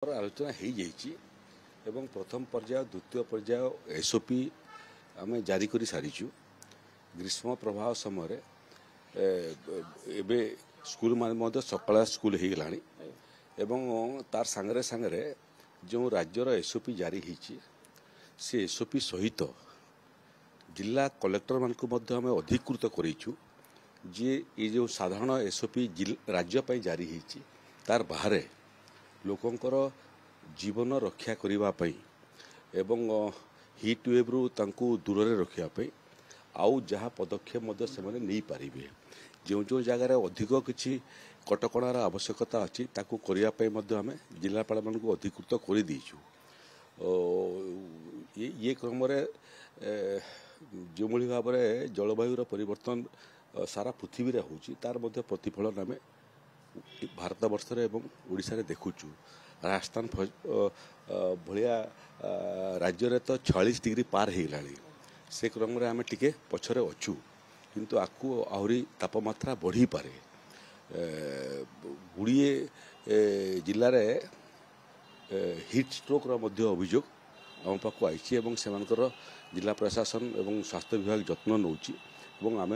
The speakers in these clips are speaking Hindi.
आलोचना हो जाइए एवं प्रथम पर्याय द्वितीय पर्याय एसओपी आम जारी कर सारीचु। ग्रीष्म प्रवाह समय एबे स्कूल मान सकाळ स्कूल हो गला एवं तार सांगरे सांगरे जो राज्यर एसओपी जारी होती से एसओपी सहित जिला कलेक्टर मानक आम अधिकृत करूँ जे ये जो साधारण एसओपी राज्य जारी होती तार बाहर लोकंकर जीवन रक्षा करने एवं हिट वेव रु तांकु दूर रखापी आउ जहाँ पदक्षेप से नहीं पारे जो जो जगार अधिक किसी कटकणार आवश्यकता अच्छी ताकू करने आम जिलापाल मान अधिकृत कर देचु। ये क्रम जो भाव में जलवायुर परिवर्तन सारा पृथ्वी में होची तार मध्य प्रतिफलन आम भारत वर्ष एवं ओडिशा रे देखुचु। राजस्थान भलिया राज्य तो 46 डिग्री पार हो गला से क्रम आम टिके पछरे अच्छु किंतु आकु आहरी तापमात्रा बढ़ी पारे। गुड़िए जिले में हिट स्ट्रोक अभियोग आम पाक आई जिला प्रशासन एवं स्वास्थ्य विभाग जत्न नौची आम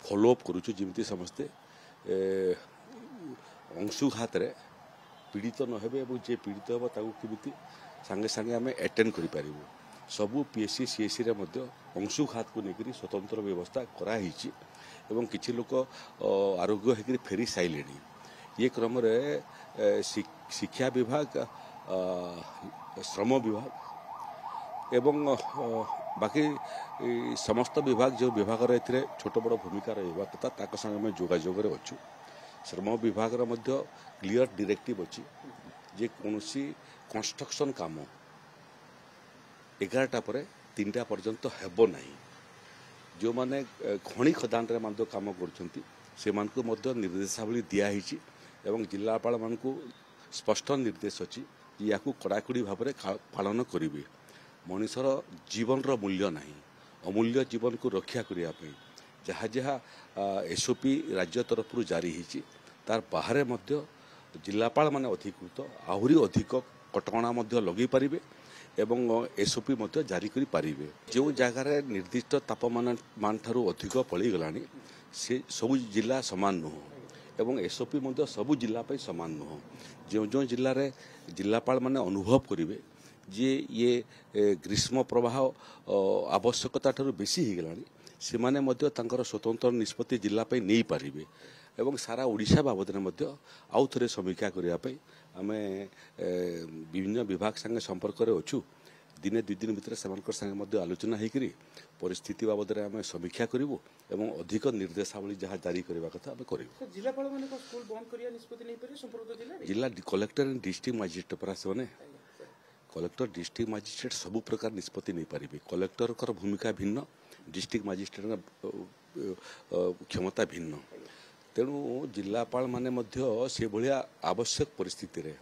फॉलोअप करुचु जमी समस्ते अंशुघात पीड़ित न हे जे पीड़ित हे कमी सांगे सांगे आम एटेंड करूँ। सबू पीएससी सीएससी रे अंशुघात को लेकर स्वतंत्र व्यवस्था कराई एवं किसी लोक आरोग्य होकर फेरी सारे। ये क्रम शिक्षा विभाग श्रम विभाग एवं बाकी समस्त विभाग जो विभाग छोट बड़ भूमिका रहा कथा संगे जोगाजोग अच्छु। श्रम विभाग क्लियर डायरेक्टिव अच्छी जे कौन कंस्ट्रक्शन काम 11टा पर 3टा पर्यंत हेब नहीं। जो माने खणी खदान काम कर निर्देशावली दिखाई एवं जिलापाल मान स्पष्ट निर्देश अच्छी या कड़ाकड़ी भाव में पालन करेंगे। मनुष्यर जीवन मूल्य नहीं अमूल्य जीवन को रक्षा करने जहाँ जहाँ एसओपी राज्य तरफ जारी होती तार बाहर जिलापाल माने अधिकृत आहरी अधिक कटकणा लगे पारे एवं एसओपी जारी करि पारिबे। जो जगार निर्दिष्ट तापमान ठारू अधिक पड़ी गला से सबु जिला समान नुह एवं एसओपी सबु जिला समान नुह। जो जो जिले में जिलापाल माने अनुभव करेंगे जे ये ग्रीष्म प्रवाह आवश्यकता ठारू बेसी हो गला से माने स्वतंत्र निष्पत्ति जिलापाई नहीं पारिबे एवं सारा ओडिशा बाबद आउ थे समीक्षा करने आम विभिन्न विभाग संगे संपर्क अच्छु। दिने 2 दिन भितर संगे आलोचना होकर परिस्थिति बाबद आम समीक्षा करूँ एवं अधिक निर्देशावली जहाँ जारी करने कथा आम करूँ। जिला कलेक्टर एंड डिस्ट्रिक्ट मजिस्ट्रेट पर से कलेक्टर डिस्ट्रिक्ट मजिस्ट्रेट सबु प्रकार निष्पत्ति नहीं पारे। कलेक्टर भूमिका भिन्न डिस्ट्रिक्ट मजिस्ट्रेट क्षमता भिन्न तेणु जिलापाल माने से भाया आवश्यक परिस्थिति रे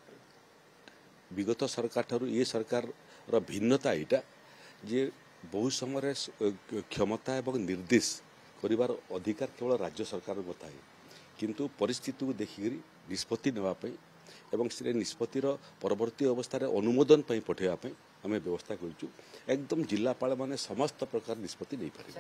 विगत सरकार ठारू ये सरकार भिन्नता यहाँ जे बहु समय क्षमता एवं निर्देश करिवार अधिकार केवल राज्य सरकार था किंतु परिस्थिति को देखिक निष्पत्ति नापी एवं से निष्पत्तिर परवर्ती अवस्था अनुमोदन पठेवाई आम व्यवस्था करूँ। एकदम जिलापाल माने समस्त प्रकार निष्पत्ति नहीं पारे।